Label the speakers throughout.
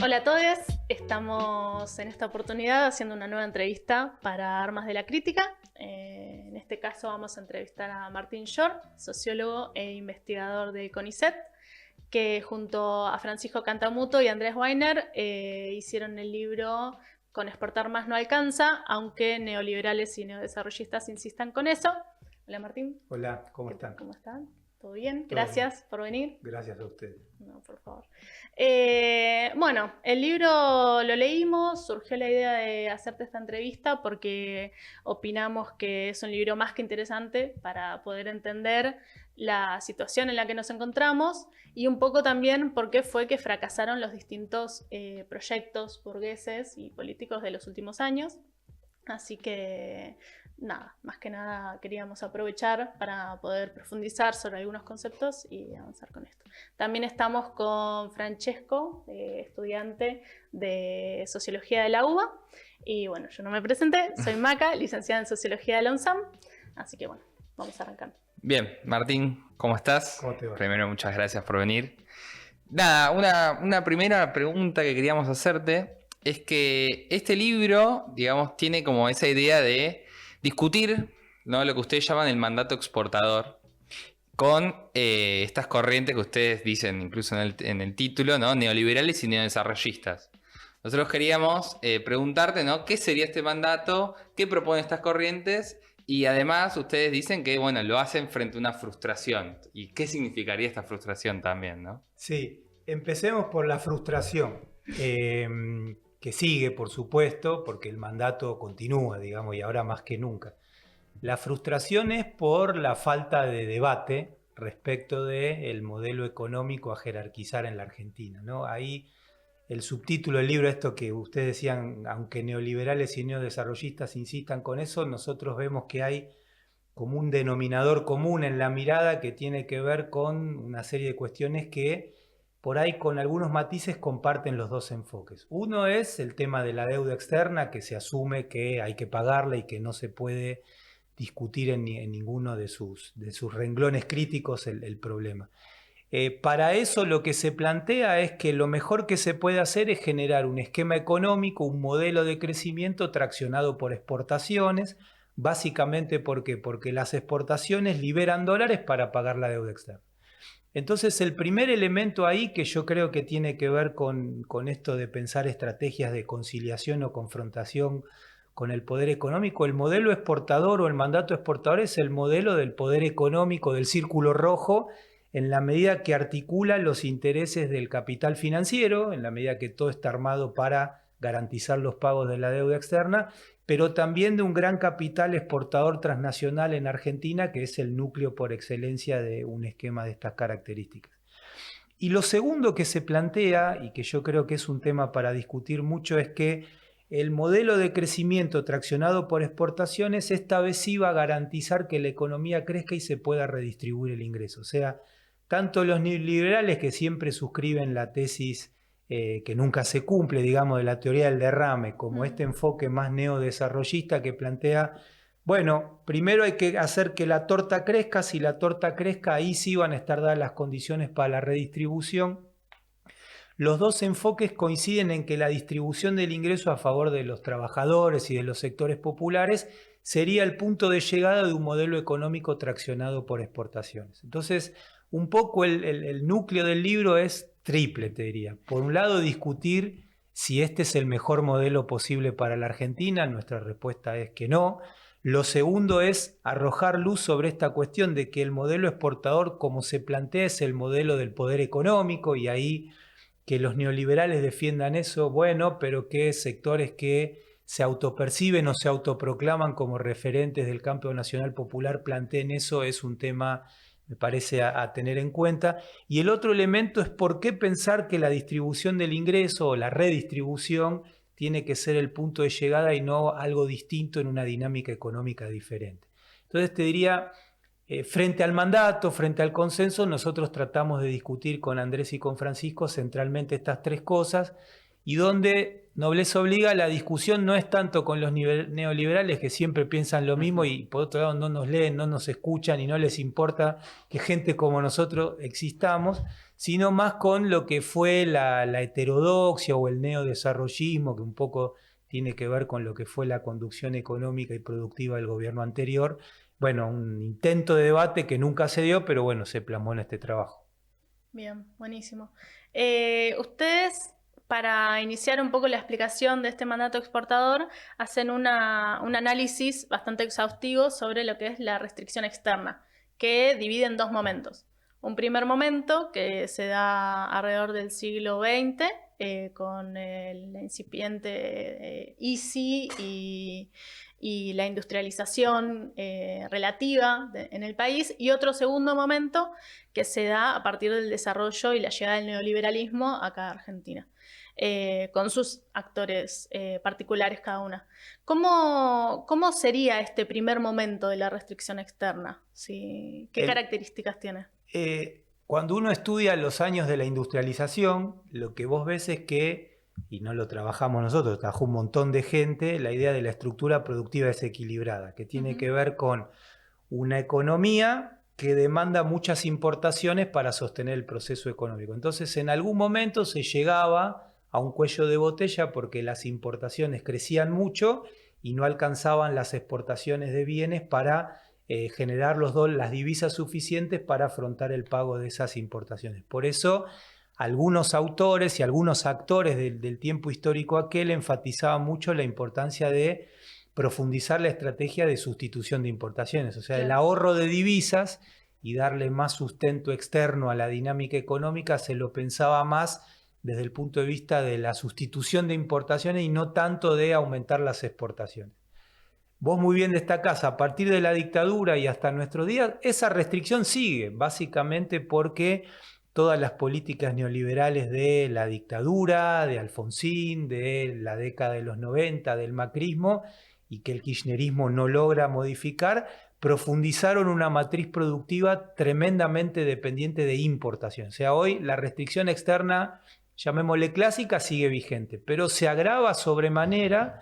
Speaker 1: Hola a todos, estamos en esta oportunidad haciendo una nueva entrevista para Armas de la Crítica. En este caso vamos a entrevistar a Martín Short, sociólogo e investigador de CONICET, que junto a Francisco Cantamuto y Andrés Weiner hicieron el libro Con exportar más no alcanza, aunque neoliberales y neodesarrollistas insistan con eso. Hola Martín.
Speaker 2: Hola, ¿cómo están?
Speaker 1: ¿Cómo están? ¿Todo bien?
Speaker 2: Todo
Speaker 1: Gracias
Speaker 2: bien.
Speaker 1: por venir.
Speaker 2: Gracias a ustedes.
Speaker 1: No, por favor. Bueno, el libro lo leímos, surgió la idea de hacerte esta entrevista porque opinamos que es un libro más que interesante para poder entender la situación en la que nos encontramos y un poco también por qué fue que fracasaron los distintos proyectos burgueses y políticos de los últimos años. Así que nada, más que nada queríamos aprovechar para poder profundizar sobre algunos conceptos y avanzar con esto. También estamos con Francesco, estudiante de Sociología de la UBA. Y bueno, yo no me presenté, soy Maca, licenciada en Sociología de la UNSAM. Así que bueno, vamos a arrancar.
Speaker 3: Bien, Martín, ¿cómo estás?
Speaker 2: ¿Cómo te va?
Speaker 3: Primero, muchas gracias por venir. Nada, una primera pregunta que queríamos hacerte es que este libro, digamos, tiene como esa idea de discutir, ¿no?, lo que ustedes llaman el mandato exportador con estas corrientes que ustedes dicen incluso en el título, ¿no?, neoliberales y neodesarrollistas. Nosotros queríamos preguntarte, ¿no?, qué sería este mandato, qué proponen estas corrientes y además ustedes dicen que, bueno, lo hacen frente a una frustración. ¿Y qué significaría esta frustración también, no?
Speaker 2: Sí, empecemos por la frustración, que sigue, por supuesto, porque el mandato continúa, digamos, y ahora más que nunca. La frustración es por la falta de debate respecto del modelo económico a jerarquizar en la Argentina, ¿no? Ahí el subtítulo del libro, esto que ustedes decían, aunque neoliberales y neodesarrollistas insistan con eso, nosotros vemos que hay como un denominador común en la mirada que tiene que ver con una serie de cuestiones que por ahí con algunos matices comparten los dos enfoques. Uno es el tema de la deuda externa, que se asume que hay que pagarla y que no se puede discutir en ninguno de sus renglones críticos el problema. Para eso lo que se plantea es que lo mejor que se puede hacer es generar un esquema económico, un modelo de crecimiento traccionado por exportaciones, básicamente porque las exportaciones liberan dólares para pagar la deuda externa. Entonces el primer elemento ahí que yo creo que tiene que ver con esto de pensar estrategias de conciliación o confrontación con el poder económico, el modelo exportador o el mandato exportador es el modelo del poder económico, del círculo rojo, en la medida que articula los intereses del capital financiero, en la medida que todo está armado para garantizar los pagos de la deuda externa, pero también de un gran capital exportador transnacional en Argentina, que es el núcleo por excelencia de un esquema de estas características. Y lo segundo que se plantea, y que yo creo que es un tema para discutir mucho, es que el modelo de crecimiento traccionado por exportaciones esta vez sí va a garantizar que la economía crezca y se pueda redistribuir el ingreso. O sea, tanto los neoliberales que siempre suscriben la tesis que nunca se cumple, digamos, de la teoría del derrame, como este enfoque más neodesarrollista que plantea, bueno, primero hay que hacer que la torta crezca, si la torta crezca ahí sí van a estar dadas las condiciones para la redistribución. Los dos enfoques coinciden en que la distribución del ingreso a favor de los trabajadores y de los sectores populares sería el punto de llegada de un modelo económico traccionado por exportaciones. Entonces, un poco el núcleo del libro es triple, te diría. Por un lado, discutir si este es el mejor modelo posible para la Argentina. Nuestra respuesta es que no. Lo segundo es arrojar luz sobre esta cuestión de que el modelo exportador, como se plantea, es el modelo del poder económico, y ahí que los neoliberales defiendan eso, bueno, pero que sectores que se autoperciben o se autoproclaman como referentes del campo nacional popular planteen eso, es un tema, me parece, a tener en cuenta. Y el otro elemento es por qué pensar que la distribución del ingreso o la redistribución tiene que ser el punto de llegada y no algo distinto en una dinámica económica diferente. Entonces te diría, frente al mandato, frente al consenso, nosotros tratamos de discutir con Andrés y con Francisco centralmente estas tres cosas, y donde Nobleza obliga, la discusión no es tanto con los neoliberales que siempre piensan lo mismo y por otro lado no nos leen, no nos escuchan y no les importa que gente como nosotros existamos, sino más con lo que fue la heterodoxia o el neodesarrollismo, que un poco tiene que ver con lo que fue la conducción económica y productiva del gobierno anterior. Bueno, un intento de debate que nunca se dio, pero bueno, se plasmó en este trabajo.
Speaker 1: Bien, buenísimo. Ustedes, para iniciar un poco la explicación de este mandato exportador, hacen un análisis bastante exhaustivo sobre lo que es la restricción externa, que divide en dos momentos. Un primer momento que se da alrededor del siglo XX, con la incipiente ISI y la industrialización relativa en el país, y otro segundo momento que se da a partir del desarrollo y la llegada del neoliberalismo acá a Argentina, con sus actores particulares cada una. ¿Cómo sería este primer momento de la restricción externa? ¿Sí? ¿Qué características tiene?
Speaker 2: Cuando uno estudia los años de la industrialización, lo que vos ves es que, y no lo trabajamos nosotros, trabajó un montón de gente, la idea de la estructura productiva desequilibrada, que tiene que ver con una economía que demanda muchas importaciones para sostener el proceso económico. Entonces, en algún momento se llegaba a un cuello de botella porque las importaciones crecían mucho y no alcanzaban las exportaciones de bienes para generar las divisas suficientes para afrontar el pago de esas importaciones. Por eso, algunos autores y algunos actores del tiempo histórico aquel enfatizaban mucho la importancia de profundizar la estrategia de sustitución de importaciones, o sea, el ahorro de divisas y darle más sustento externo a la dinámica económica se lo pensaba más desde el punto de vista de la sustitución de importaciones y no tanto de aumentar las exportaciones. Vos muy bien destacás, a partir de la dictadura y hasta nuestros días, esa restricción sigue, básicamente porque todas las políticas neoliberales de la dictadura, de Alfonsín, de la década de los 90, del macrismo, y que el kirchnerismo no logra modificar, profundizaron una matriz productiva tremendamente dependiente de importación. O sea, hoy la restricción externa, llamémosle clásica, sigue vigente, pero se agrava sobremanera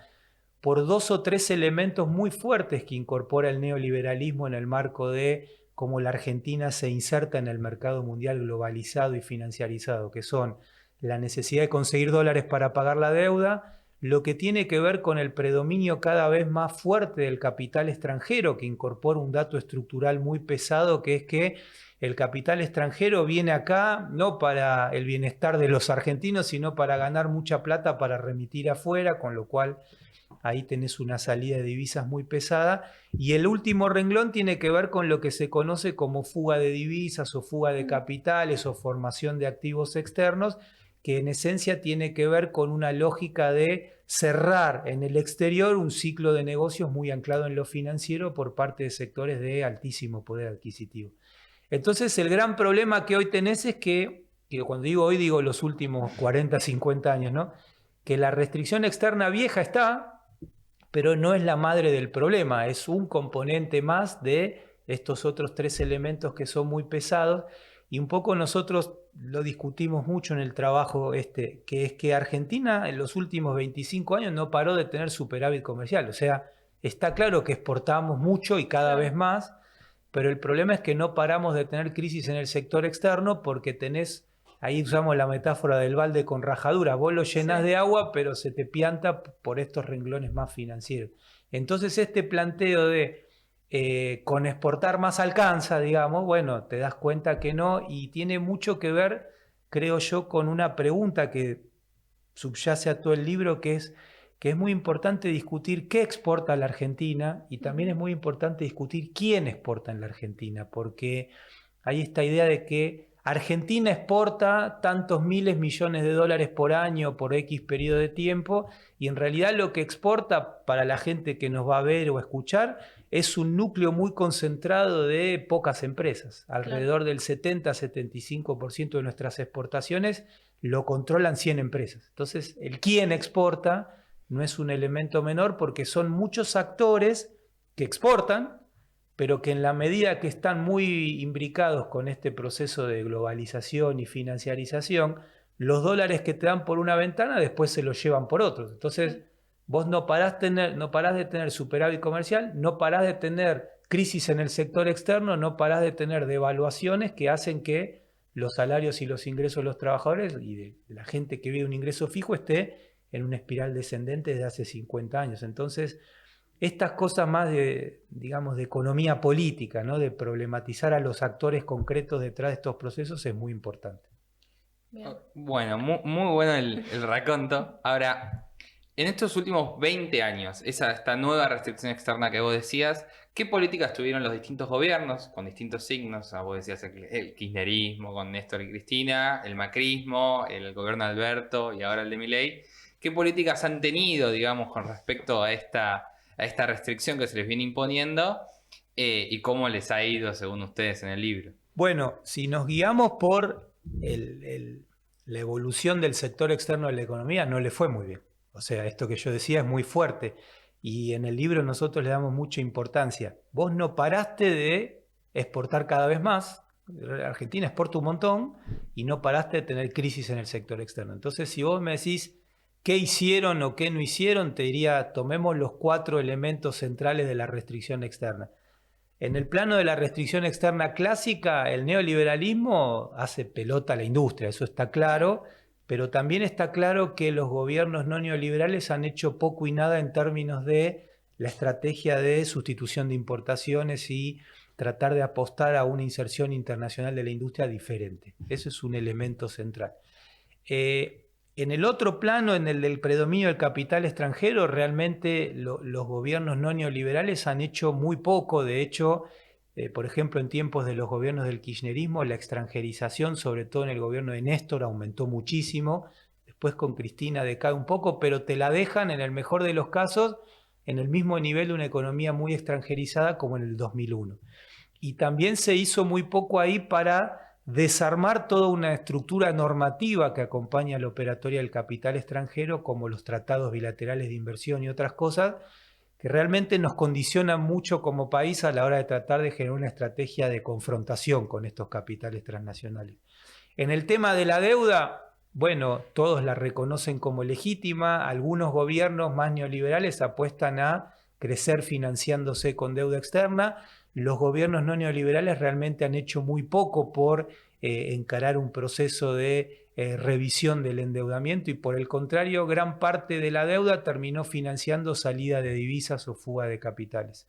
Speaker 2: por dos o tres elementos muy fuertes que incorpora el neoliberalismo en el marco de cómo la Argentina se inserta en el mercado mundial globalizado y financiarizado, que son la necesidad de conseguir dólares para pagar la deuda, lo que tiene que ver con el predominio cada vez más fuerte del capital extranjero, que incorpora un dato estructural muy pesado, que es que el capital extranjero viene acá no para el bienestar de los argentinos, sino para ganar mucha plata para remitir afuera, con lo cual ahí tenés una salida de divisas muy pesada. Y el último renglón tiene que ver con lo que se conoce como fuga de divisas o fuga de capitales o formación de activos externos, que en esencia tiene que ver con una lógica de cerrar en el exterior un ciclo de negocios muy anclado en lo financiero por parte de sectores de altísimo poder adquisitivo. Entonces el gran problema que hoy tenés es que cuando digo hoy digo los últimos 40, 50 años, ¿no? Que la restricción externa vieja está, pero no es la madre del problema, es un componente más de estos otros tres elementos que son muy pesados, y un poco nosotros lo discutimos mucho en el trabajo que es que Argentina en los últimos 25 años no paró de tener superávit comercial, o sea, está claro que exportamos mucho y cada vez más, pero el problema es que no paramos de tener crisis en el sector externo porque tenés, ahí usamos la metáfora del balde con rajadura, vos lo llenás de agua pero se te pianta por estos renglones más financieros. Entonces este planteo de con exportar más alcanza, digamos, bueno, te das cuenta que no, y tiene mucho que ver, creo yo, con una pregunta que subyace a todo el libro, que es muy importante discutir qué exporta la Argentina y también es muy importante discutir quién exporta en la Argentina, porque hay esta idea de que Argentina exporta tantos miles millones de dólares por año por X periodo de tiempo y en realidad lo que exporta para la gente que nos va a ver o escuchar es un núcleo muy concentrado de pocas empresas. Alrededor del 70-75% de nuestras exportaciones lo controlan 100 empresas. Entonces, el quién exporta no es un elemento menor porque son muchos actores que exportan, pero que en la medida que están muy imbricados con este proceso de globalización y financiarización, los dólares que te dan por una ventana después se los llevan por otros. Entonces, vos no parás de tener superávit comercial, no parás de tener crisis en el sector externo, no parás de tener devaluaciones que hacen que los salarios y los ingresos de los trabajadores y de la gente que vive un ingreso fijo esté en una espiral descendente desde hace 50 años. Entonces, estas cosas más de, digamos, de economía política, ¿no? De problematizar a los actores concretos detrás de estos procesos es muy importante.
Speaker 1: Bien.
Speaker 3: Bueno, muy bueno el raconto. Ahora, en estos últimos 20 años, esta nueva restricción externa que vos decías, ¿qué políticas tuvieron los distintos gobiernos con distintos signos? Vos decías el kirchnerismo con Néstor y Cristina, el macrismo, el gobierno de Alberto y ahora el de Milei. ¿Qué políticas han tenido, digamos, con respecto a esta restricción que se les viene imponiendo y cómo les ha ido según ustedes en el libro?
Speaker 2: Bueno, si nos guiamos por la evolución del sector externo de la economía, no le fue muy bien. O sea, esto que yo decía es muy fuerte y en el libro nosotros le damos mucha importancia. Vos no paraste de exportar cada vez más, Argentina exporta un montón y no paraste de tener crisis en el sector externo. Entonces, si vos me decís qué hicieron o qué no hicieron, te diría, tomemos los 4 elementos centrales de la restricción externa. En el plano de la restricción externa clásica, el neoliberalismo hace pelota a la industria, eso está claro, pero también está claro que los gobiernos no neoliberales han hecho poco y nada en términos de la estrategia de sustitución de importaciones y tratar de apostar a una inserción internacional de la industria diferente. Ese es un elemento central. En el otro plano, en el del predominio del capital extranjero, realmente los gobiernos no neoliberales han hecho muy poco. De hecho, por ejemplo, en tiempos de los gobiernos del kirchnerismo, la extranjerización, sobre todo en el gobierno de Néstor, aumentó muchísimo. Después con Cristina decae un poco, pero te la dejan, en el mejor de los casos, en el mismo nivel de una economía muy extranjerizada como en el 2001. Y también se hizo muy poco ahí para desarmar toda una estructura normativa que acompaña a la operatoria del capital extranjero, como los tratados bilaterales de inversión y otras cosas, que realmente nos condicionan mucho como país a la hora de tratar de generar una estrategia de confrontación con estos capitales transnacionales. En el tema de la deuda, bueno, todos la reconocen como legítima, algunos gobiernos más neoliberales apuestan a crecer financiándose con deuda externa. Los gobiernos no neoliberales realmente han hecho muy poco por encarar un proceso de revisión del endeudamiento y por el contrario, gran parte de la deuda terminó financiando salida de divisas o fuga de capitales.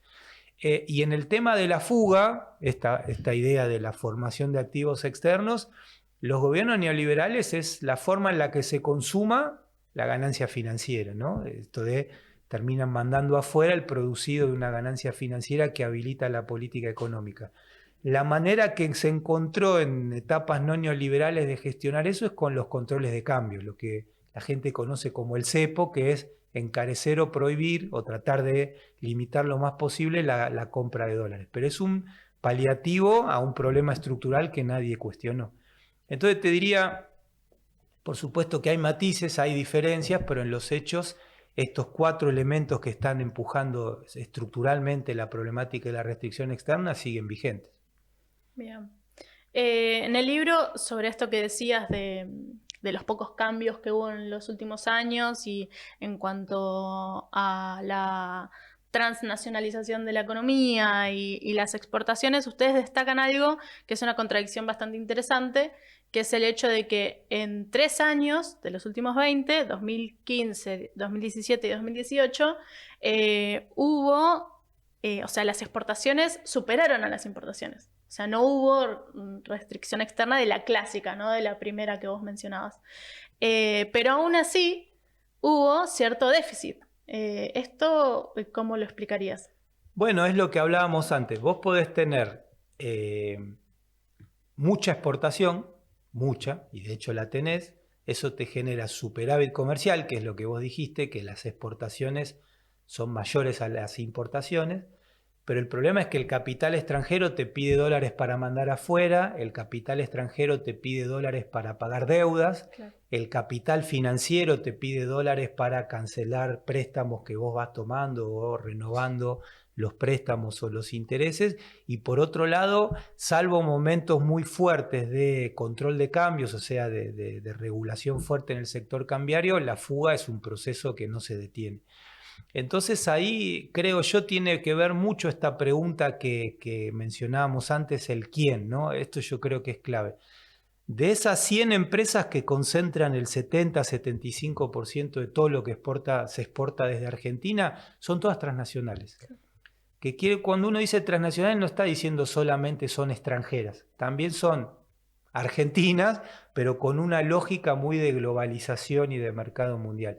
Speaker 2: Y en el tema de la fuga, esta idea de la formación de activos externos, los gobiernos neoliberales es la forma en la que se consuma la ganancia financiera, ¿no? Esto de terminan mandando afuera el producido de una ganancia financiera que habilita la política económica. La manera que se encontró en etapas no neoliberales de gestionar eso es con los controles de cambio, lo que la gente conoce como el cepo, que es encarecer o prohibir o tratar de limitar lo más posible la compra de dólares. Pero es un paliativo a un problema estructural que nadie cuestionó. Entonces te diría, por supuesto que hay matices, hay diferencias, pero en los hechos estos 4 elementos que están empujando estructuralmente la problemática de la restricción externa siguen vigentes.
Speaker 1: Bien. En el libro, sobre esto que decías de los pocos cambios que hubo en los últimos años y en cuanto a la transnacionalización de la economía y las exportaciones, ustedes destacan algo que es una contradicción bastante interesante, que es el hecho de que en 3 años de los últimos 20, 2015, 2017 y 2018, o sea, las exportaciones superaron a las importaciones. O sea, no hubo restricción externa de la clásica, ¿no? De la primera que vos mencionabas. Pero aún así hubo cierto déficit. ¿Esto cómo lo explicarías?
Speaker 2: Bueno, es lo que hablábamos antes. Vos podés tener mucha exportación, mucha, y de hecho la tenés. Eso te genera superávit comercial, que es lo que vos dijiste, que las exportaciones son mayores a las importaciones. Pero el problema es que el capital extranjero te pide dólares para mandar afuera, el capital extranjero te pide dólares para pagar deudas, claro. El capital financiero te pide dólares para cancelar préstamos que vos vas tomando o renovando los préstamos o los intereses, y por otro lado, salvo momentos muy fuertes de control de cambios, o sea, de regulación fuerte en el sector cambiario, la fuga es un proceso que no se detiene. Entonces ahí creo yo tiene que ver mucho esta pregunta que mencionábamos antes, el quién, ¿no? Esto yo creo que es clave. De esas 100 empresas que concentran el 70-75% de todo lo que se exporta desde Argentina, son todas transnacionales. Cuando uno dice transnacionales no está diciendo solamente son extranjeras, también son argentinas, pero con una lógica muy de globalización y de mercado mundial.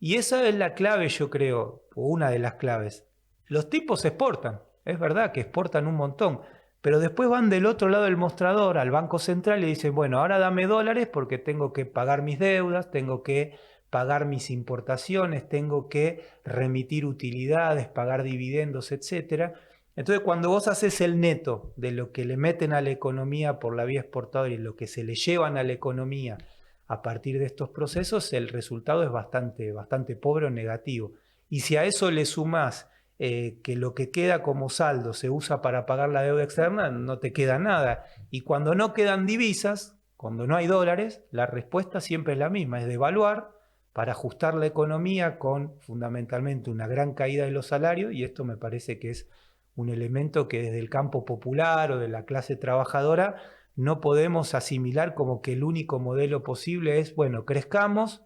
Speaker 2: Y esa es la clave, yo creo, o una de las claves. Los tipos exportan, es verdad que exportan un montón, pero después van del otro lado del mostrador al Banco Central y dicen, bueno, ahora dame dólares porque tengo que pagar mis deudas, tengo que pagar mis importaciones, tengo que remitir utilidades, pagar dividendos, etc. Entonces, cuando vos haces el neto de lo que le meten a la economía por la vía exportadora y lo que se le llevan a la economía a partir de estos procesos, el resultado es bastante pobre o negativo. Y si a eso le sumás que lo que queda como saldo se usa para pagar la deuda externa, no te queda nada. Y cuando no quedan divisas, cuando no hay dólares, la respuesta siempre es la misma, es devaluar para ajustar la economía con fundamentalmente una gran caída de los salarios, y esto me parece que es un elemento que desde el campo popular o de la clase trabajadora no podemos asimilar como que el único modelo posible es, bueno, crezcamos,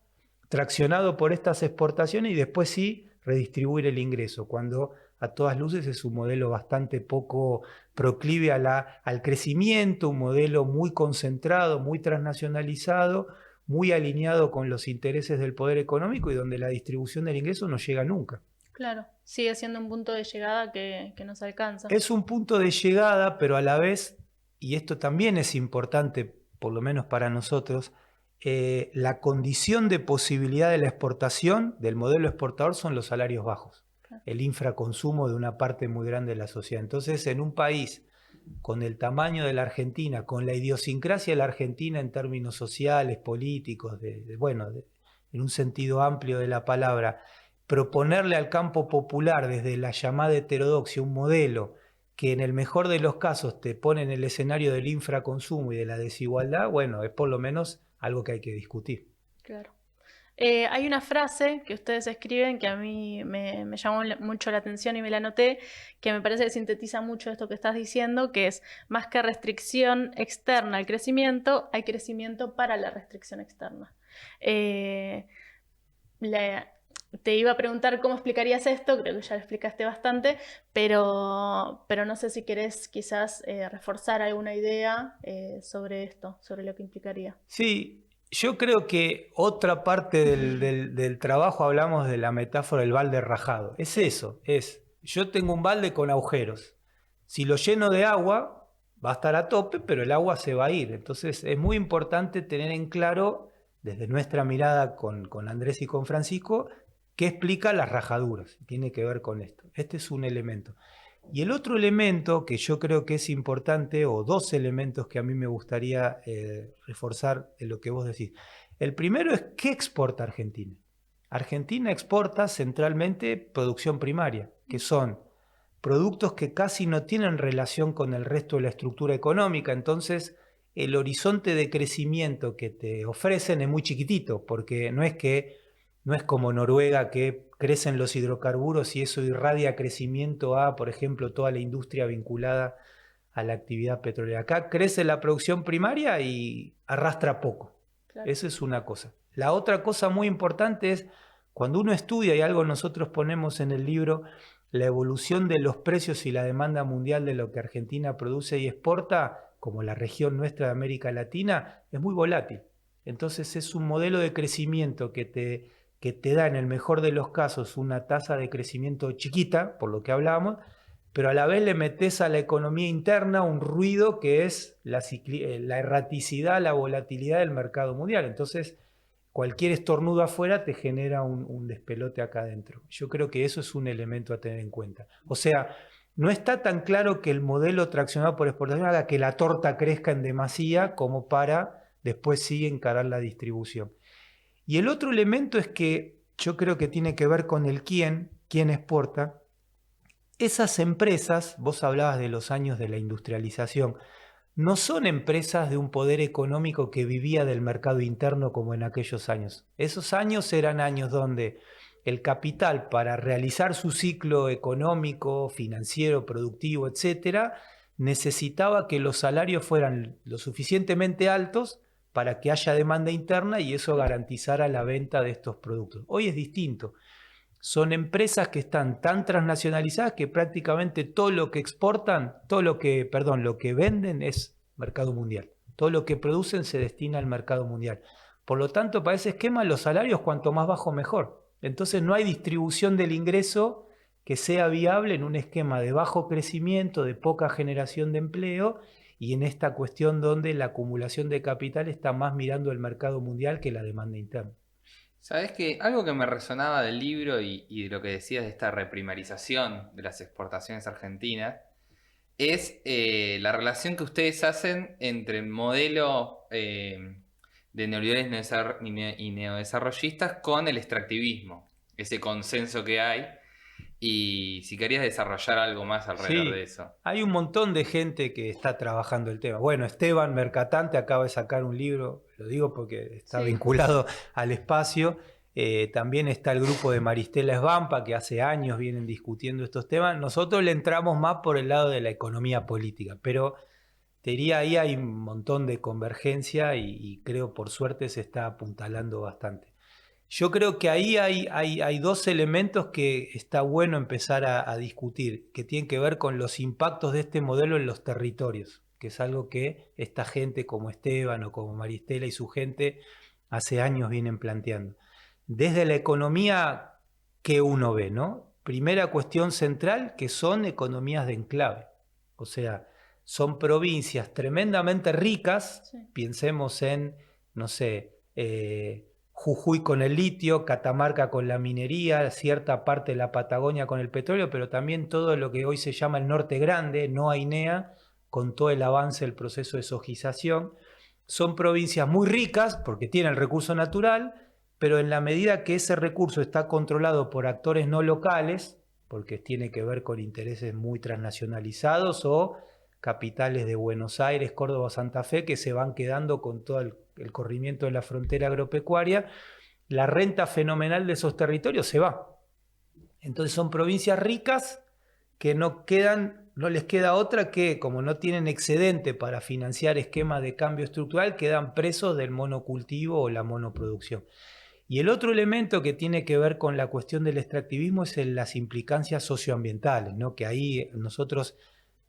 Speaker 2: traccionado por estas exportaciones y después sí redistribuir el ingreso, cuando a todas luces es un modelo bastante poco proclive al crecimiento, un modelo muy concentrado, muy transnacionalizado, muy alineado con los intereses del poder económico y donde la distribución del ingreso no llega nunca.
Speaker 1: Claro, sigue siendo un punto de llegada que no se alcanza.
Speaker 2: Es un punto de llegada, pero a la vez, y esto también es importante, por lo menos para nosotros, la condición de posibilidad de la exportación, del modelo exportador, son los salarios bajos, el infraconsumo de una parte muy grande de la sociedad. Entonces, en un país con el tamaño de la Argentina, con la idiosincrasia de la Argentina en términos sociales, políticos, en un sentido amplio de la palabra, proponerle al campo popular desde la llamada heterodoxia un modelo que en el mejor de los casos te pone en el escenario del infraconsumo y de la desigualdad, bueno, es por lo menos algo que hay que discutir.
Speaker 1: Claro. Hay una frase que ustedes escriben que a mí me llamó mucho la atención y me la anoté, que me parece que sintetiza mucho esto que estás diciendo, que es más que restricción externa al crecimiento, hay crecimiento para la restricción externa. Te iba a preguntar cómo explicarías esto, creo que ya lo explicaste bastante, pero no sé si querés quizás reforzar alguna idea sobre esto, sobre lo que implicaría.
Speaker 2: Sí, yo creo que otra parte del trabajo, hablamos de la metáfora del balde rajado. Es eso, yo tengo un balde con agujeros. Si lo lleno de agua, va a estar a tope, pero el agua se va a ir. Entonces es muy importante tener en claro, desde nuestra mirada con Andrés y con Francisco, qué explica las rajaduras. Tiene que ver con esto. Este es un elemento. Y el otro elemento que yo creo que es importante, o dos elementos que a mí me gustaría reforzar de lo que vos decís. El primero es, ¿qué exporta Argentina? Argentina exporta centralmente producción primaria, que son productos que casi no tienen relación con el resto de la estructura económica. Entonces, el horizonte de crecimiento que te ofrecen es muy chiquitito, porque no es como Noruega, que crecen los hidrocarburos y eso irradia crecimiento a, por ejemplo, toda la industria vinculada a la actividad petrolera. Acá crece la producción primaria y arrastra poco. Claro. Esa es una cosa. La otra cosa muy importante es, cuando uno estudia, y algo nosotros ponemos en el libro, la evolución de los precios y la demanda mundial de lo que Argentina produce y exporta, como la región nuestra de América Latina, es muy volátil. Entonces es un modelo de crecimiento que te da en el mejor de los casos una tasa de crecimiento chiquita, por lo que hablábamos, pero a la vez le metes a la economía interna un ruido que es la erraticidad, la volatilidad del mercado mundial. Entonces, cualquier estornudo afuera te genera un despelote acá adentro. Yo creo que eso es un elemento a tener en cuenta. O sea, no está tan claro que el modelo traccionado por exportación haga que la torta crezca en demasía como para después sí encarar la distribución. Y el otro elemento es que yo creo que tiene que ver con el quién exporta, Esas empresas, vos hablabas de los años de la industrialización, no son empresas de un poder económico que vivía del mercado interno como en aquellos años. Esos años eran años donde el capital, para realizar su ciclo económico, financiero, productivo, etcétera, necesitaba que los salarios fueran lo suficientemente altos para que haya demanda interna y eso garantizara la venta de estos productos. Hoy es distinto. Son empresas que están tan transnacionalizadas que prácticamente todo lo que exportan, lo que venden es mercado mundial. Todo lo que producen se destina al mercado mundial. Por lo tanto, para ese esquema, los salarios cuanto más bajo mejor. Entonces no hay distribución del ingreso que sea viable en un esquema de bajo crecimiento, de poca generación de empleo y en esta cuestión donde la acumulación de capital está más mirando el mercado mundial que la demanda interna.
Speaker 3: Sabes que algo que me resonaba del libro y de lo que decías de esta reprimarización de las exportaciones argentinas es la relación que ustedes hacen entre el modelo de neoliberales y neodesarrollistas con el extractivismo, ese consenso que hay. Y si querías desarrollar algo más alrededor de eso.
Speaker 2: Hay un montón de gente que está trabajando el tema. Bueno, Esteban Mercatante acaba de sacar un libro, lo digo porque está vinculado al espacio. También está el grupo de Maristela Svampa, que hace años vienen discutiendo estos temas. Nosotros le entramos más por el lado de la economía política, pero te diría, ahí hay un montón de convergencia y creo por suerte se está apuntalando bastante. Yo creo que ahí hay dos elementos que está bueno empezar a discutir, que tienen que ver con los impactos de este modelo en los territorios, que es algo que esta gente como Esteban o como Maristela y su gente hace años vienen planteando. Desde la economía que uno ve, ¿no? Primera cuestión central, que son economías de enclave. O sea, son provincias tremendamente ricas, pensemos en, no sé, Jujuy con el litio, Catamarca con la minería, cierta parte de la Patagonia con el petróleo, pero también todo lo que hoy se llama el Norte Grande, no Ainea, con todo el avance del proceso de sojización. Son provincias muy ricas porque tienen el recurso natural, pero en la medida que ese recurso está controlado por actores no locales, porque tiene que ver con intereses muy transnacionalizados o capitales de Buenos Aires, Córdoba, Santa Fe, que se van quedando con todo el corrimiento de la frontera agropecuaria, la renta fenomenal de esos territorios se va. Entonces son provincias ricas que no les queda otra que, como no tienen excedente para financiar esquemas de cambio estructural, quedan presos del monocultivo o la monoproducción. Y el otro elemento que tiene que ver con la cuestión del extractivismo es las implicancias socioambientales, ¿no? Que ahí nosotros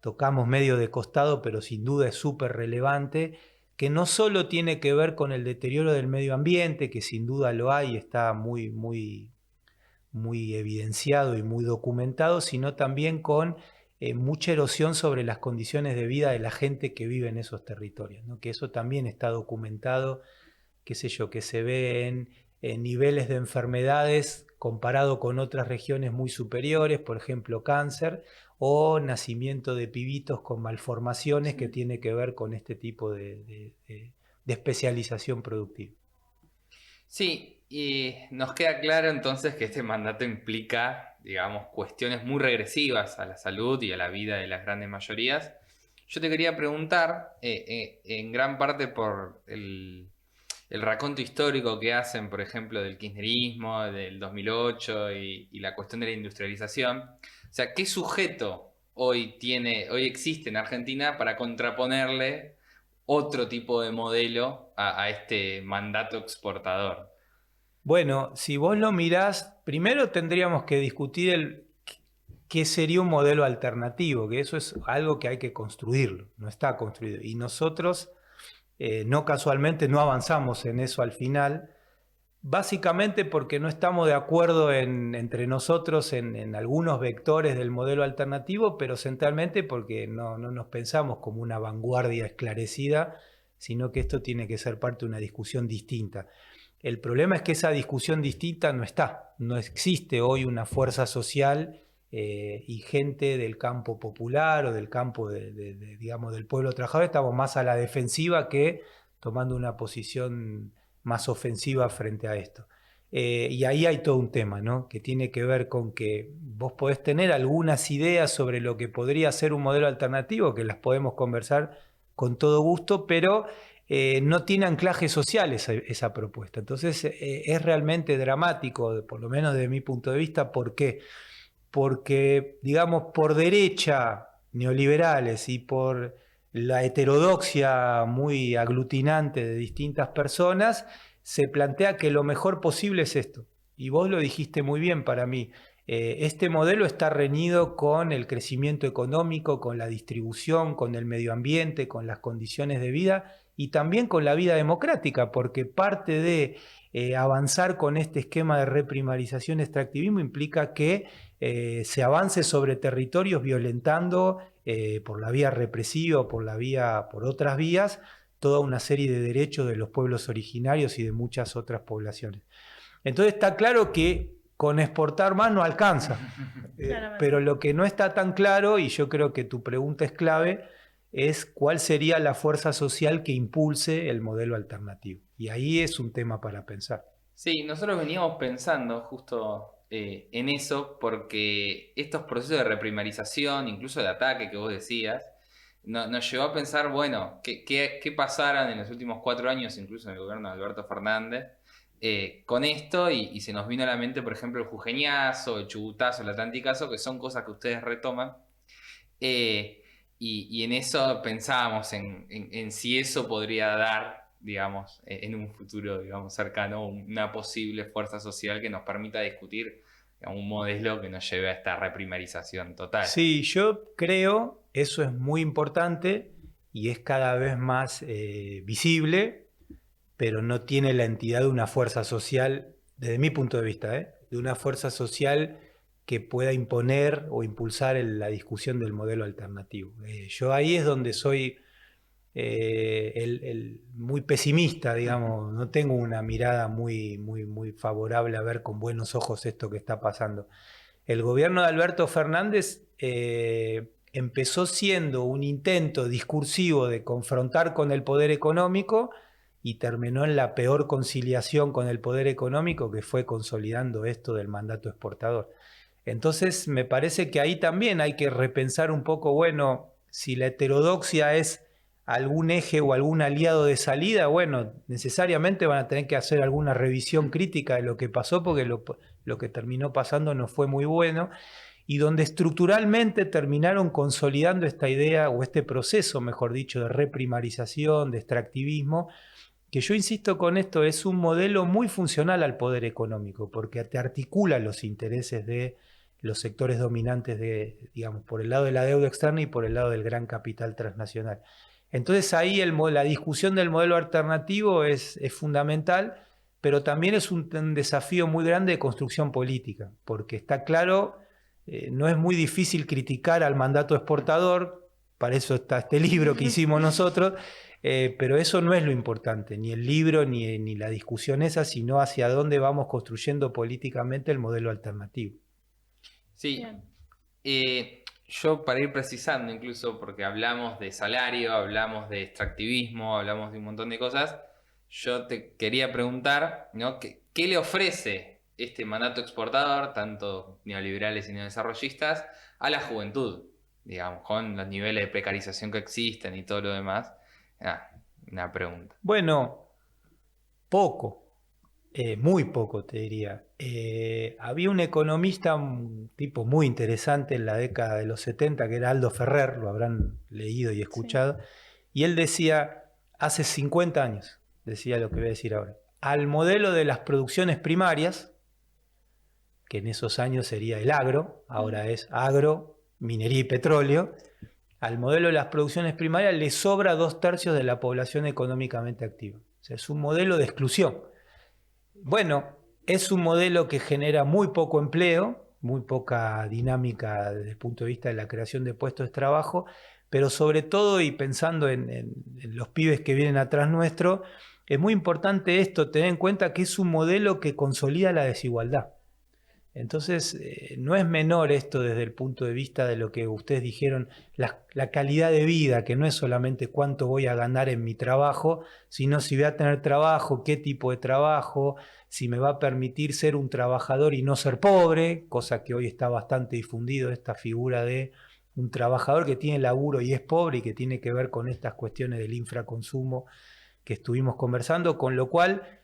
Speaker 2: tocamos medio de costado, pero sin duda es súper relevante, que no solo tiene que ver con el deterioro del medio ambiente, que sin duda lo hay, está muy, muy, muy evidenciado y muy documentado, sino también con mucha erosión sobre las condiciones de vida de la gente que vive en esos territorios, ¿no? Que eso también está documentado, qué sé yo, que se ve en niveles de enfermedades comparado con otras regiones muy superiores, por ejemplo cáncer, o nacimiento de pibitos con malformaciones que tiene que ver con este tipo de especialización productiva.
Speaker 3: Sí, y nos queda claro entonces que este mandato implica, digamos, cuestiones muy regresivas a la salud y a la vida de las grandes mayorías. Yo te quería preguntar, en gran parte por el raconto histórico que hacen, por ejemplo, del kirchnerismo, del 2008 y la cuestión de la industrialización. O sea, ¿qué sujeto hoy existe en Argentina para contraponerle otro tipo de modelo a este mandato exportador?
Speaker 2: Bueno, si vos lo mirás, primero tendríamos que discutir qué sería un modelo alternativo, que eso es algo que hay que construirlo, no está construido. Y nosotros, no casualmente, no avanzamos en eso al final, básicamente porque no estamos de acuerdo entre nosotros en algunos vectores del modelo alternativo, pero centralmente porque no nos pensamos como una vanguardia esclarecida, sino que esto tiene que ser parte de una discusión distinta. El problema es que esa discusión distinta no está, no existe hoy una fuerza social y gente del campo popular o del campo digamos, del pueblo trabajador. Estamos más a la defensiva que tomando una posición más ofensiva frente a esto. Y ahí hay todo un tema, ¿no? Que tiene que ver con que vos podés tener algunas ideas sobre lo que podría ser un modelo alternativo, que las podemos conversar con todo gusto, pero no tiene anclaje social esa propuesta. Entonces es realmente dramático, por lo menos desde mi punto de vista. ¿Por qué? Porque, digamos, por derecha, neoliberales, y por la heterodoxia muy aglutinante de distintas personas, se plantea que lo mejor posible es esto. Y vos lo dijiste muy bien para mí. Este modelo está reñido con el crecimiento económico, con la distribución, con el medio ambiente, con las condiciones de vida y también con la vida democrática, porque parte de avanzar con este esquema de reprimarización extractivismo implica que se avance sobre territorios violentando por la vía represiva o por otras vías toda una serie de derechos de los pueblos originarios y de muchas otras poblaciones. Entonces está claro que con exportar más no alcanza, pero lo que no está tan claro, y yo creo que tu pregunta es clave, es cuál sería la fuerza social que impulse el modelo alternativo. Y ahí es un tema para pensar.
Speaker 3: Sí, nosotros veníamos pensando justo en eso porque estos procesos de reprimarización, incluso de ataque que vos decías, nos llevó a pensar, bueno, ¿qué pasaran en los últimos 4 años, incluso en el gobierno de Alberto Fernández, con esto? Y se nos vino a la mente, por ejemplo, el jujeñazo, el chubutazo, el atlanticazo, que son cosas que ustedes retoman. Y en eso pensábamos en si eso podría dar, digamos, en un futuro, digamos, cercano, una posible fuerza social que nos permita discutir, digamos, un modelo que nos lleve a esta reprimarización total.
Speaker 2: Sí, yo creo, eso es muy importante y es cada vez más visible, pero no tiene la entidad de una fuerza social, desde mi punto de vista, de una fuerza social que pueda imponer o impulsar la discusión del modelo alternativo. Yo ahí es donde soy muy pesimista, digamos, no tengo una mirada muy favorable a ver con buenos ojos esto que está pasando. El gobierno de Alberto Fernández empezó siendo un intento discursivo de confrontar con el poder económico y terminó en la peor conciliación con el poder económico, que fue consolidando esto del mandato exportador. Entonces me parece que ahí también hay que repensar un poco, bueno, si la heterodoxia es algún eje o algún aliado de salida, bueno, necesariamente van a tener que hacer alguna revisión crítica de lo que pasó, porque lo que terminó pasando no fue muy bueno, y donde estructuralmente terminaron consolidando esta idea, o este proceso, mejor dicho, de reprimarización, de extractivismo, que yo insisto con esto, es un modelo muy funcional al poder económico, porque te articula los intereses de los sectores dominantes digamos, por el lado de la deuda externa y por el lado del gran capital transnacional. Entonces ahí la discusión del modelo alternativo es fundamental, pero también es un desafío muy grande de construcción política, porque está claro, no es muy difícil criticar al mandato exportador, para eso está este libro que hicimos nosotros, pero eso no es lo importante, ni el libro ni la discusión esa, sino hacia dónde vamos construyendo políticamente el modelo alternativo.
Speaker 3: Sí, yo para ir precisando incluso, porque hablamos de salario, hablamos de extractivismo, hablamos de un montón de cosas, yo te quería preguntar, ¿no? ¿Qué le ofrece este mandato exportador, tanto neoliberales y neodesarrollistas, a la juventud, digamos, con los niveles de precarización que existen y todo lo demás? Una pregunta.
Speaker 2: Bueno, poco. Muy poco, te diría. Había un economista, un tipo muy interesante en la década de los 70, que era Aldo Ferrer, lo habrán leído y escuchado, sí. Y él decía, hace 50 años, decía lo que voy a decir ahora, al modelo de las producciones primarias, que en esos años sería el agro, ahora es agro, minería y petróleo, al modelo de las producciones primarias le sobra 2/3 de la población económicamente activa. O sea, es un modelo de exclusión. Bueno, es un modelo que genera muy poco empleo, muy poca dinámica desde el punto de vista de la creación de puestos de trabajo, pero sobre todo, y pensando en los pibes que vienen atrás nuestro, es muy importante esto, tener en cuenta que es un modelo que consolida la desigualdad. Entonces, no es menor esto desde el punto de vista de lo que ustedes dijeron, la calidad de vida, que no es solamente cuánto voy a ganar en mi trabajo, sino si voy a tener trabajo, qué tipo de trabajo, si me va a permitir ser un trabajador y no ser pobre, cosa que hoy está bastante difundido, esta figura de un trabajador que tiene laburo y es pobre y que tiene que ver con estas cuestiones del infraconsumo que estuvimos conversando, con lo cual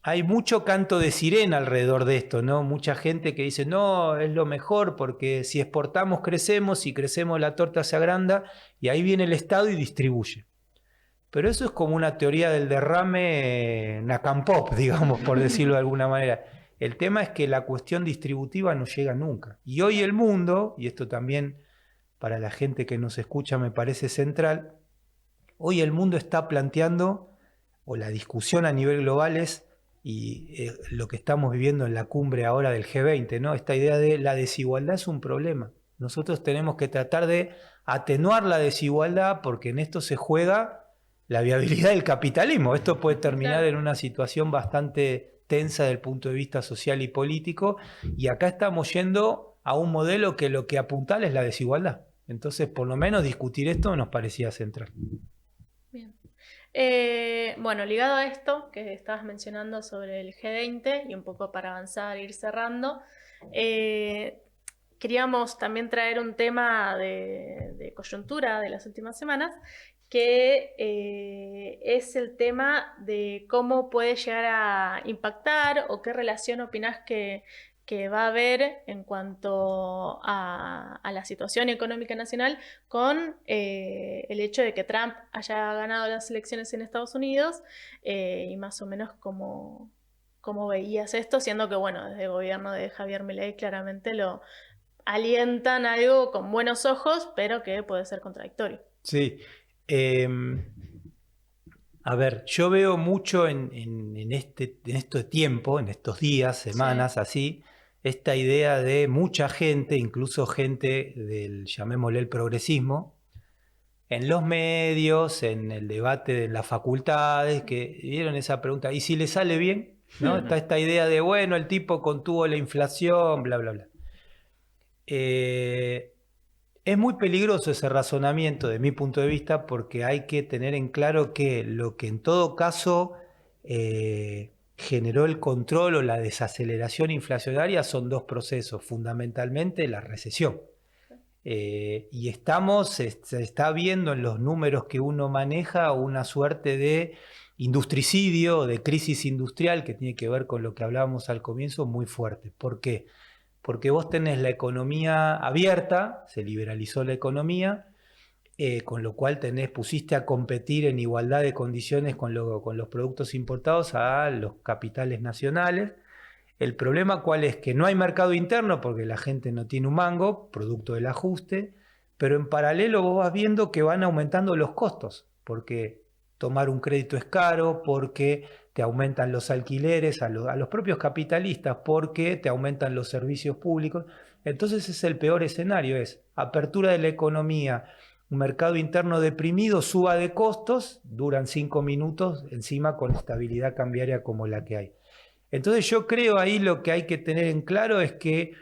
Speaker 2: hay mucho canto de sirena alrededor de esto, ¿no? Mucha gente que dice, no, es lo mejor porque si exportamos crecemos, si crecemos la torta se agranda y ahí viene el Estado y distribuye. Pero eso es como una teoría del derrame Nacampop, digamos, por decirlo de alguna manera. El tema es que la cuestión distributiva no llega nunca. Y hoy el mundo, y esto también para la gente que nos escucha me parece central, hoy el mundo está planteando, o la discusión a nivel global es, y lo que estamos viviendo en la cumbre ahora del G20, ¿no? Esta idea de la desigualdad es un problema. Nosotros tenemos que tratar de atenuar la desigualdad porque en esto se juega la viabilidad del capitalismo. Esto puede terminar en una situación bastante tensa desde el punto de vista social y político, y acá estamos yendo a un modelo que lo que apuntala es la desigualdad. Entonces, por lo menos discutir esto nos parecía central.
Speaker 1: Bien. Bueno, ligado a esto que estabas mencionando sobre el G20 y un poco para avanzar e ir cerrando, queríamos también traer un tema de coyuntura de las últimas semanas, que es el tema de cómo puede llegar a impactar o qué relación opinás que va a haber en cuanto a la situación económica nacional con el hecho de que Trump haya ganado las elecciones en Estados Unidos, y más o menos cómo veías esto, siendo que, bueno, desde el gobierno de Javier Milei claramente lo alientan algo con buenos ojos, pero que puede ser contradictorio.
Speaker 2: Sí. A ver, yo veo mucho en este tiempo, en estos días, semanas, sí, así, esta idea de mucha gente, incluso gente del, llamémosle el progresismo, en los medios, en el debate de las facultades, que dieron esa pregunta, ¿y si le sale bien? ¿No? Está esta idea de, bueno, el tipo contuvo la inflación, bla, bla, bla. Es muy peligroso ese razonamiento de mi punto de vista porque hay que tener en claro que lo que en todo caso generó el control o la desaceleración inflacionaria son dos procesos, fundamentalmente la recesión. Y se está viendo en los números que uno maneja una suerte de industricidio, de crisis industrial que tiene que ver con lo que hablábamos al comienzo muy fuerte. ¿Por qué? Porque vos tenés la economía abierta, se liberalizó la economía, con lo cual pusiste a competir en igualdad de condiciones con los productos importados a los capitales nacionales. El problema cuál es, que no hay mercado interno porque la gente no tiene un mango, producto del ajuste, pero en paralelo vos vas viendo que van aumentando los costos, porque tomar un crédito es caro, porque te aumentan los alquileres a los propios capitalistas, porque te aumentan los servicios públicos. Entonces es el peor escenario, es apertura de la economía, un mercado interno deprimido, suba de costos, duran 5 minutos, encima con estabilidad cambiaria como la que hay. Entonces yo creo ahí lo que hay que tener en claro es que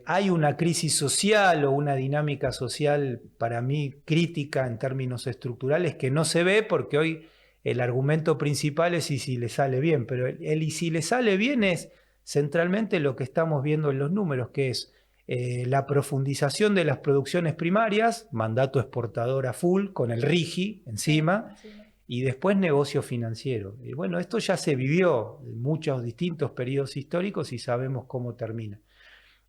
Speaker 2: hay una crisis social o una dinámica social para mí crítica en términos estructurales que no se ve porque hoy el argumento principal es y si le sale bien, pero el y si le sale bien es centralmente lo que estamos viendo en los números, que es la profundización de las producciones primarias, mandato exportador a full con el RIGI encima, y después negocio financiero. Y bueno, esto ya se vivió en muchos distintos periodos históricos y sabemos cómo termina.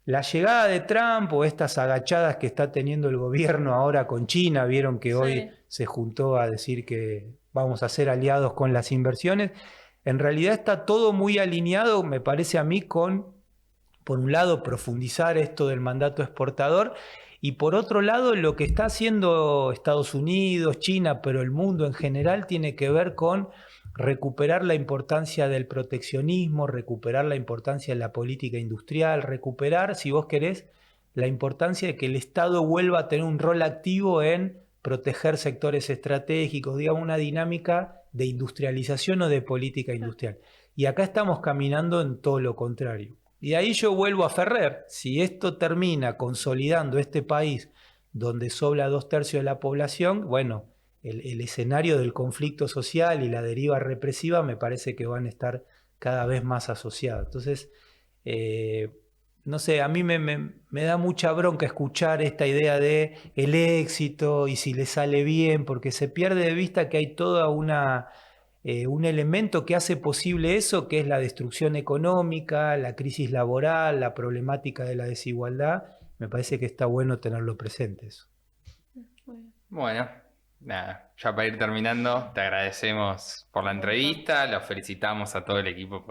Speaker 2: La llegada de Trump o estas agachadas que está teniendo el gobierno ahora con China, vieron que hoy se juntó a decir que vamos a ser aliados con las inversiones, en realidad está todo muy alineado, me parece a mí, con, por un lado, profundizar esto del mandato exportador y por otro lado, lo que está haciendo Estados Unidos, China, pero el mundo en general tiene que ver con recuperar la importancia del proteccionismo, recuperar la importancia de la política industrial, recuperar, si vos querés, la importancia de que el Estado vuelva a tener un rol activo en proteger sectores estratégicos, digamos, una dinámica de industrialización o de política industrial. Y acá estamos caminando en todo lo contrario. Y ahí yo vuelvo a Ferrer. Si esto termina consolidando este país donde sobra 2/3 de la población, bueno, el escenario del conflicto social y la deriva represiva me parece que van a estar cada vez más asociados. Entonces, no sé, a mí me da mucha bronca escuchar esta idea de el éxito y si le sale bien, porque se pierde de vista que hay toda un elemento que hace posible eso, que es la destrucción económica, la crisis laboral, la problemática de la desigualdad. Me parece que está bueno tenerlo presente eso.
Speaker 3: Bueno, nada, ya para ir terminando, te agradecemos por la entrevista, los felicitamos a todo el equipo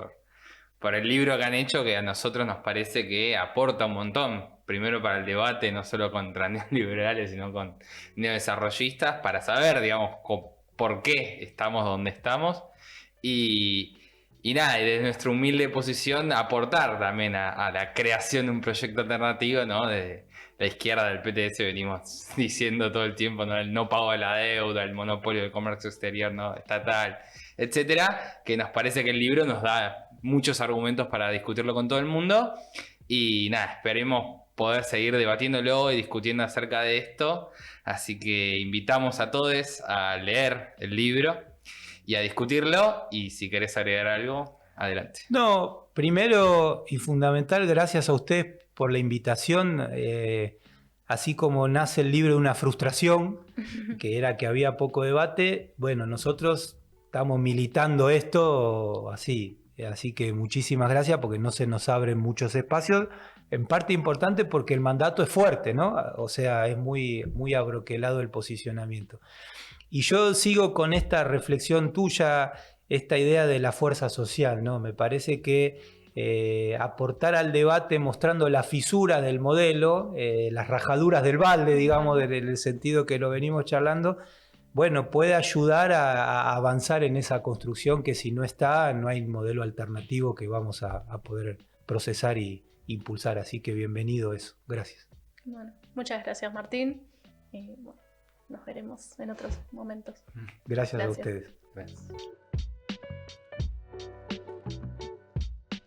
Speaker 3: por el libro que han hecho, que a nosotros nos parece que aporta un montón. Primero para el debate, no solo contra neoliberales, sino con neodesarrollistas, para saber, digamos, por qué estamos donde estamos. Y nada, y desde nuestra humilde posición, aportar también a la creación de un proyecto alternativo, ¿no? De la izquierda del PTS venimos diciendo todo el tiempo, ¿no? El no pago de la deuda, el monopolio del comercio exterior, ¿no? Estatal, etcétera, que nos parece que el libro nos da muchos argumentos para discutirlo con todo el mundo. Y nada, esperemos poder seguir debatiéndolo y discutiendo acerca de esto. Así que invitamos a todos a leer el libro y a discutirlo. Y si querés agregar algo, adelante.
Speaker 2: No, primero y fundamental, gracias a usted por la invitación. Así como nace el libro de una frustración, que era que había poco debate, bueno, nosotros estamos militando esto así. Así que muchísimas gracias porque no se nos abren muchos espacios. En parte importante porque el mandato es fuerte, ¿no? O sea, es muy, muy abroquelado el posicionamiento. Y yo sigo con esta reflexión tuya, esta idea de la fuerza social, ¿no? Me parece que aportar al debate mostrando la fisura del modelo, las rajaduras del balde, digamos, en el sentido que lo venimos charlando, bueno, puede ayudar a avanzar en esa construcción que si no está, no hay modelo alternativo que vamos a poder procesar y impulsar. Así que bienvenido eso. Gracias.
Speaker 1: Bueno, muchas gracias, Martín. Y bueno, nos veremos en otros momentos.
Speaker 2: Gracias a ustedes.
Speaker 3: Gracias.